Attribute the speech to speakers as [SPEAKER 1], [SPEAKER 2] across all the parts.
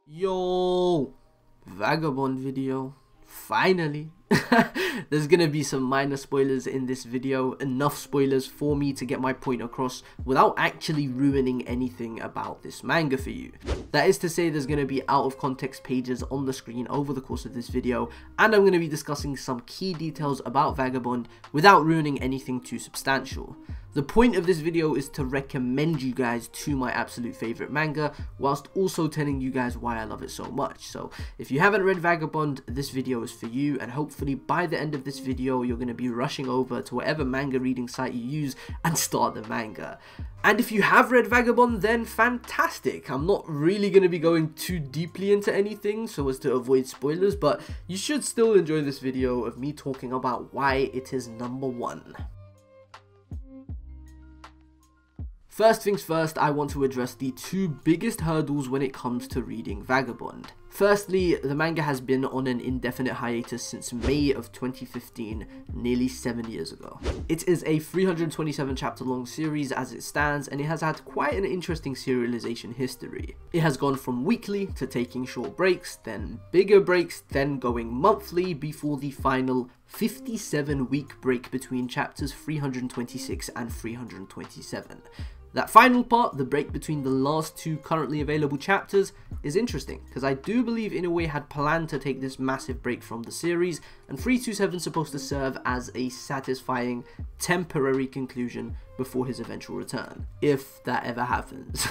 [SPEAKER 1] Yo, Vagabond video, finally. There's gonna be some minor spoilers in this video, enough spoilers for me to get my point across without actually ruining anything about this manga for you. That is to say, there's gonna be out of context pages on the screen over the course of this video, and I'm gonna be discussing some key details about Vagabond without ruining anything too substantial. The point of this video is to recommend you guys to my absolute favorite manga, whilst also telling you guys why I love it so much. So if you haven't read Vagabond, this video is for you, and hopefully by the end of this video you're going to be rushing over to whatever manga reading site you use and start the manga. And if you have read Vagabond, then fantastic. I'm not really going to be going too deeply into anything so as to avoid spoilers, but you should still enjoy this video of me talking about why it is #1. First things first, I want to address the two biggest hurdles when it comes to reading Vagabond. Firstly, the manga has been on an indefinite hiatus since May of 2015, nearly 7 years ago. It is a 327 chapter long series as it stands, and it has had quite an interesting serialization history. It has gone from weekly to taking short breaks, then bigger breaks, then going monthly before the final 57-week break between chapters 326 and 327. That final part, the break between the last two currently available chapters, is interesting, because I do believe Inoue had planned to take this massive break from the series, and 327 is supposed to serve as a satisfying, temporary conclusion before his eventual return, if that ever happens.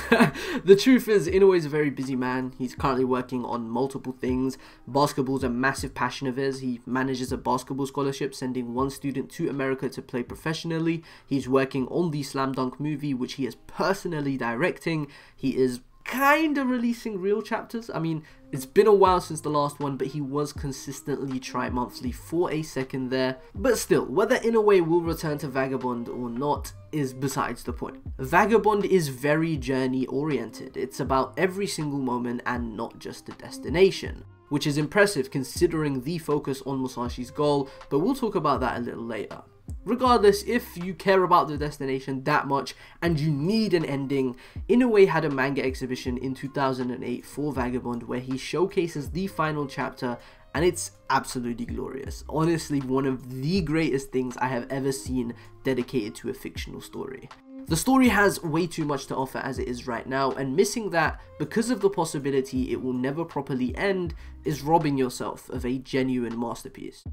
[SPEAKER 1] The truth is, Inoue is a very busy man. He's currently working on multiple things. Basketball's a massive passion of his. He manages a basketball scholarship, sending one student to America to play professionally. He's working on the Slam Dunk movie, which he is personally directing. He is kind of releasing real chapters. I mean, it's been a while since the last one, but he was consistently tri-monthly for a second there. But still, whether Inoue will return to Vagabond or not is besides the point. Vagabond is very journey oriented. It's about every single moment and not just the destination, which is impressive considering the focus on Musashi's goal, but we'll talk about that a little later. Regardless, if you care about the destination that much and you need an ending, Inoue had a manga exhibition in 2008 for Vagabond where he showcases the final chapter, and it's absolutely glorious. Honestly, one of the greatest things I have ever seen dedicated to a fictional story. The story has way too much to offer as it is right now, and missing that because of the possibility it will never properly end is robbing yourself of a genuine masterpiece.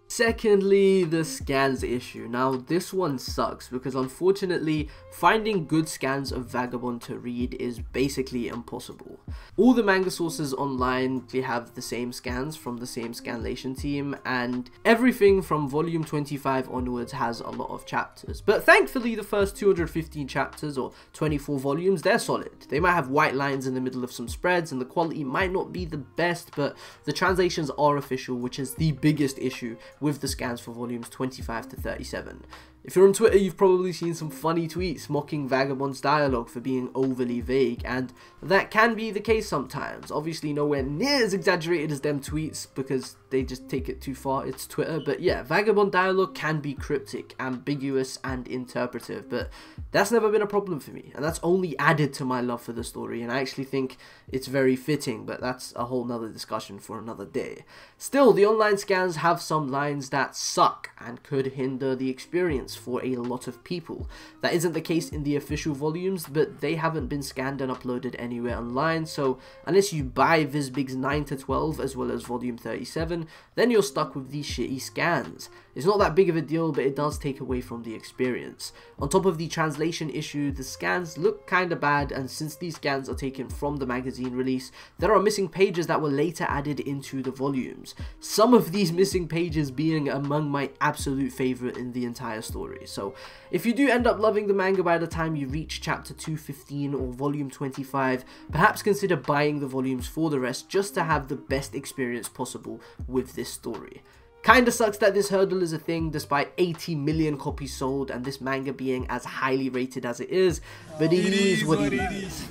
[SPEAKER 1] Secondly, the scans issue. Now, this one sucks because unfortunately, finding good scans of Vagabond to read is basically impossible. All the manga sources online, they have the same scans from the same scanlation team, and everything from volume 25 onwards has a lot of chapters. But thankfully, the first 215 chapters or 24 volumes, they're solid. They might have white lines in the middle of some spreads, and the quality might not be the best, but the translations are official, which is the biggest issue with the scans for volumes 25 to 37. If you're on Twitter, you've probably seen some funny tweets mocking Vagabond's dialogue for being overly vague, and that can be the case sometimes. Obviously nowhere near as exaggerated as them tweets because they just take it too far, it's Twitter, but yeah, Vagabond dialogue can be cryptic, ambiguous, and interpretive, but that's never been a problem for me, and that's only added to my love for the story, and I actually think it's very fitting, but that's a whole nother discussion for another day. Still, the online scans have some lines that suck and could hinder the experience for a lot of people. That isn't the case in the official volumes, but they haven't been scanned and uploaded anywhere online, so unless you buy Visbig's 9 to 12 as well as volume 37, then you're stuck with these shitty scans. It's not that big of a deal, but it does take away from the experience. On top of the translation issue, the scans look kinda bad, and since these scans are taken from the magazine release, there are missing pages that were later added into the volumes. Some of these missing pages being among my absolute favorite in the entire story. So if you do end up loving the manga by the time you reach chapter 215 or volume 25, perhaps consider buying the volumes for the rest just to have the best experience possible with this story. Kinda sucks that this hurdle is a thing despite 80 million copies sold and this manga being as highly rated as it is, but it is what it is.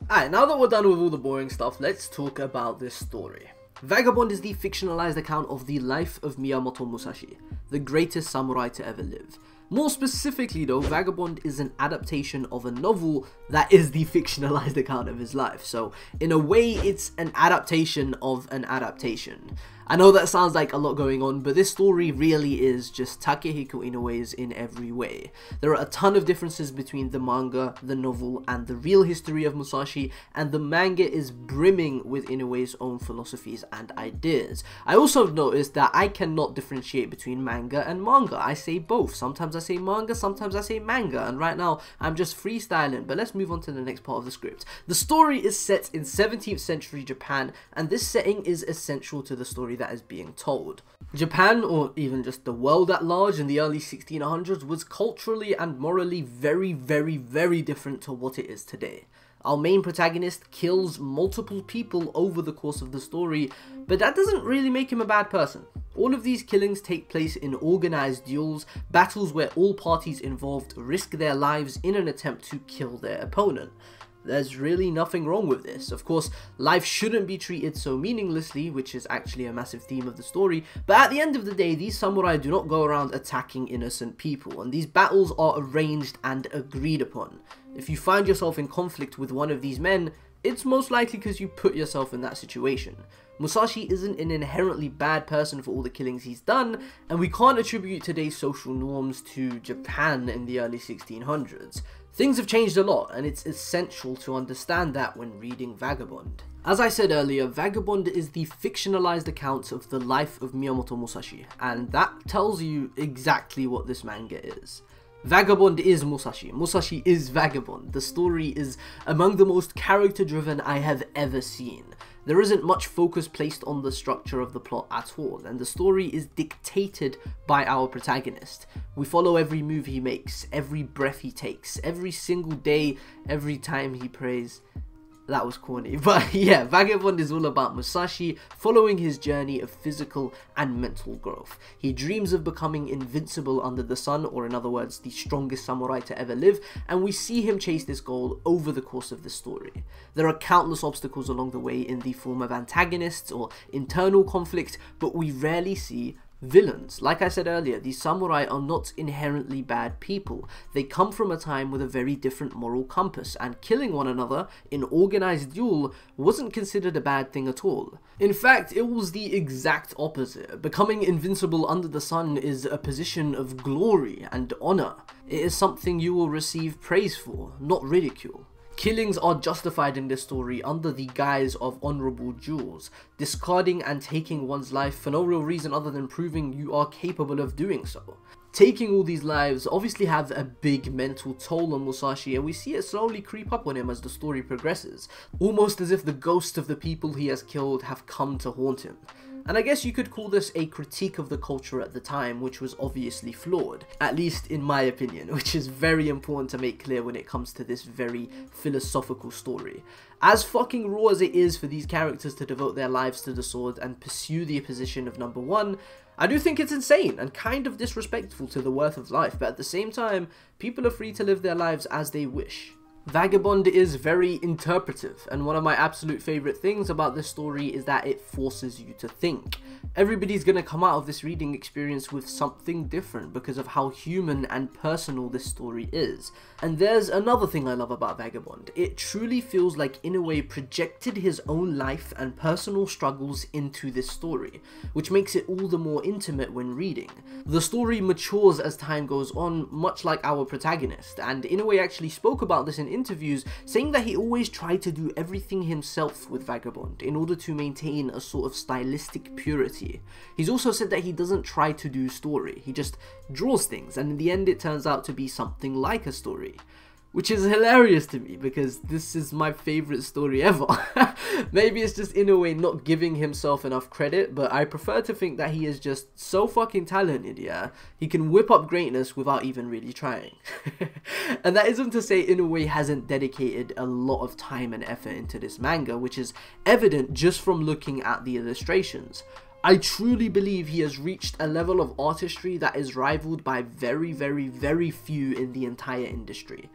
[SPEAKER 1] Alright, now that we're done with all the boring stuff, let's talk about this story. Vagabond is the fictionalized account of the life of Miyamoto Musashi, the greatest samurai to ever live. More specifically though, Vagabond is an adaptation of a novel that is the fictionalized account of his life. So in a way, it's an adaptation of an adaptation. I know that sounds like a lot going on, but this story really is just Takehiko Inoue's in every way. There are a ton of differences between the manga, the novel, and the real history of Musashi, and the manga is brimming with Inoue's own philosophies and ideas. I also noticed that I cannot differentiate between manga and manga. I say both. Sometimes I say manga, sometimes I say manga, and right now I'm just freestyling. But let's move on to the next part of the script. The story is set in 17th century Japan, and this setting is essential to the story that is being told. Japan, or even just the world at large in the early 1600s, was culturally and morally very different to what it is today. Our main protagonist kills multiple people over the course of the story, but that doesn't really make him a bad person. All of these killings take place in organized duels, battles where all parties involved risk their lives in an attempt to kill their opponent. There's really nothing wrong with this. Of course, life shouldn't be treated so meaninglessly, which is actually a massive theme of the story, but at the end of the day, these samurai do not go around attacking innocent people, and these battles are arranged and agreed upon. If you find yourself in conflict with one of these men, it's most likely because you put yourself in that situation. Musashi isn't an inherently bad person for all the killings he's done, and we can't attribute today's social norms to Japan in the early 1600s. Things have changed a lot, and it's essential to understand that when reading Vagabond. As I said earlier, Vagabond is the fictionalized account of the life of Miyamoto Musashi, and that tells you exactly what this manga is. Vagabond is Musashi. Musashi is Vagabond. The story is among the most character-driven I have ever seen. There isn't much focus placed on the structure of the plot at all, and the story is dictated by our protagonist. We follow every move he makes, every breath he takes, every single day, every time he prays. That was corny, but yeah, Vagabond is all about Musashi following his journey of physical and mental growth. He dreams of becoming invincible under the sun, or in other words, the strongest samurai to ever live, and we see him chase this goal over the course of the story. There are countless obstacles along the way in the form of antagonists or internal conflict, but we rarely see villains. Like I said earlier, these samurai are not inherently bad people. They come from a time with a very different moral compass, and killing one another in organized duel wasn't considered a bad thing at all. In fact, it was the exact opposite. Becoming invincible under the sun is a position of glory and honor. It is something you will receive praise for, not ridicule. Killings are justified in this story under the guise of honorable duels, discarding and taking one's life for no real reason other than proving you are capable of doing so. Taking all these lives obviously have a big mental toll on Musashi, and we see it slowly creep up on him as the story progresses, almost as if the ghosts of the people he has killed have come to haunt him. And I guess you could call this a critique of the culture at the time, which was obviously flawed, at least in my opinion, which is very important to make clear when it comes to this very philosophical story. As fucking raw as it is for these characters to devote their lives to the sword and pursue the position of number one, I do think it's insane and kind of disrespectful to the worth of life, but at the same time, people are free to live their lives as they wish. Vagabond is very interpretive, and one of my absolute favourite things about this story is that it forces you to think. Everybody's gonna come out of this reading experience with something different because of how human and personal this story is. And there's another thing I love about Vagabond. It truly feels like Inoue projected his own life and personal struggles into this story, which makes it all the more intimate when reading. The story matures as time goes on, much like our protagonist, and Inoue actually spoke about this in interviews, saying that he always tried to do everything himself with Vagabond in order to maintain a sort of stylistic purity. He's also said that he doesn't try to do story, he just draws things, and in the end it turns out to be something like a story. Which is hilarious to me because this is my favourite story ever. Maybe it's just Inoue not giving himself enough credit, but I prefer to think that he is just so fucking talented, yeah? He can whip up greatness without even really trying. And that isn't to say Inoue hasn't dedicated a lot of time and effort into this manga, which is evident just from looking at the illustrations. I truly believe he has reached a level of artistry that is rivaled by very few in the entire industry.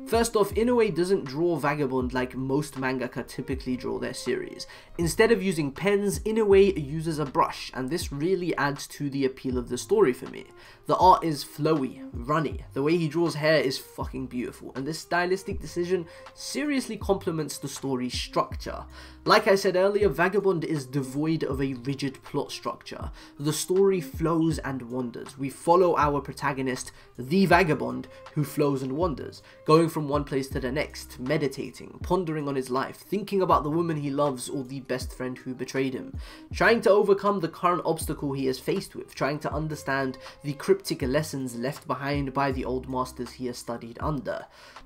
[SPEAKER 1] First off, Inoue doesn't draw Vagabond like most mangaka typically draw their series. Instead of using pens, Inoue uses a brush, and this really adds to the appeal of the story for me. The art is flowy, runny, the way he draws hair is fucking beautiful, and this stylistic decision seriously complements the story's structure. Like I said earlier, Vagabond is devoid of a rigid plot structure. The story flows and wanders. We follow our protagonist, the Vagabond, who flows and wanders, going from one place to the next, meditating, pondering on his life, thinking about the woman he loves or the best friend who betrayed him, trying to overcome the current obstacle he is faced with, trying to understand the cryptic lessons left behind by the old masters he has studied under.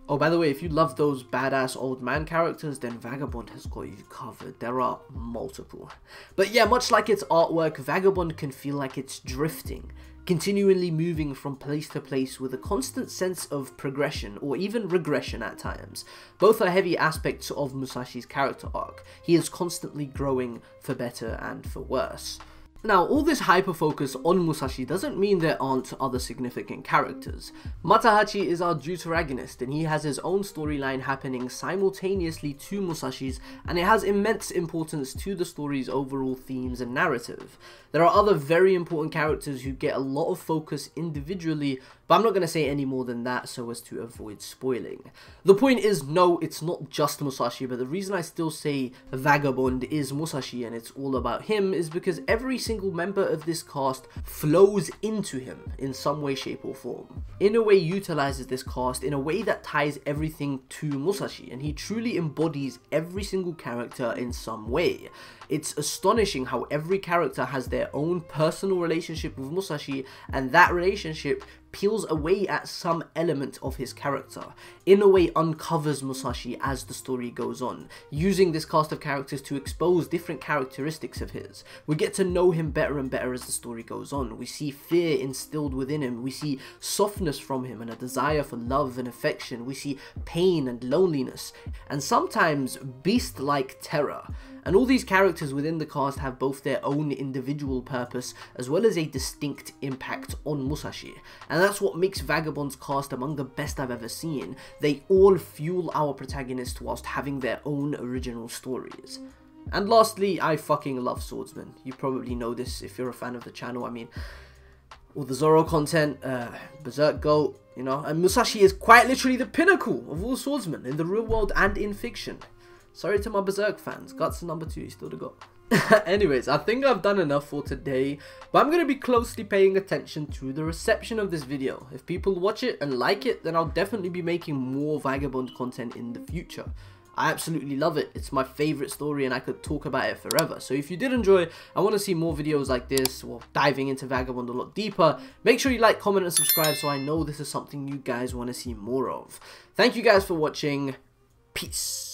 [SPEAKER 1] Oh, by the way, if you love those badass old man characters, then Vagabond has got you covered. There are multiple. But yeah, much like its artwork, Vagabond can feel like it's drifting, continually moving from place to place with a constant sense of progression or even regression at times. Both are heavy aspects of Musashi's character arc. He is constantly growing for better and for worse. Now, all this hyper-focus on Musashi doesn't mean there aren't other significant characters. Matahachi is our deuteragonist, and he has his own storyline happening simultaneously to Musashi's, and it has immense importance to the story's overall themes and narrative. There are other very important characters who get a lot of focus individually, but I'm not going to say any more than that so as to avoid spoiling. The point is, no, it's not just Musashi, but the reason I still say Vagabond is Musashi and it's all about him is because every single member of this cast flows into him in some way, shape or form. Inoue utilizes this cast in a way that ties everything to Musashi, and he truly embodies every single character in some way. It's astonishing how every character has their own personal relationship with Musashi, and that relationship peels away at some element of his character. Inoue uncovers Musashi as the story goes on, using this cast of characters to expose different characteristics of his. We get to know him better and better as the story goes on. We see fear instilled within him, we see softness from him and a desire for love and affection, we see pain and loneliness, and sometimes beast-like terror. And all these characters within the cast have both their own individual purpose as well as a distinct impact on Musashi. And that's what makes Vagabond's cast among the best I've ever seen. They all fuel our protagonist whilst having their own original stories. And lastly, I fucking love swordsmen. You probably know this if you're a fan of the channel. I mean, all the Zoro content, Berserk Goat, you know, and Musashi is quite literally the pinnacle of all swordsmen in the real world and in fiction. Sorry to my Berserk fans, Guts number 2, still the GOAT. Anyways, I think I've done enough for today, but I'm going to be closely paying attention to the reception of this video. If people watch it and like it, then I'll definitely be making more Vagabond content in the future. I absolutely love it. It's my favorite story and I could talk about it forever. So if you did enjoy, I want to see more videos like this, or diving into Vagabond a lot deeper, make sure you like, comment and subscribe so I know this is something you guys want to see more of. Thank you guys for watching. Peace.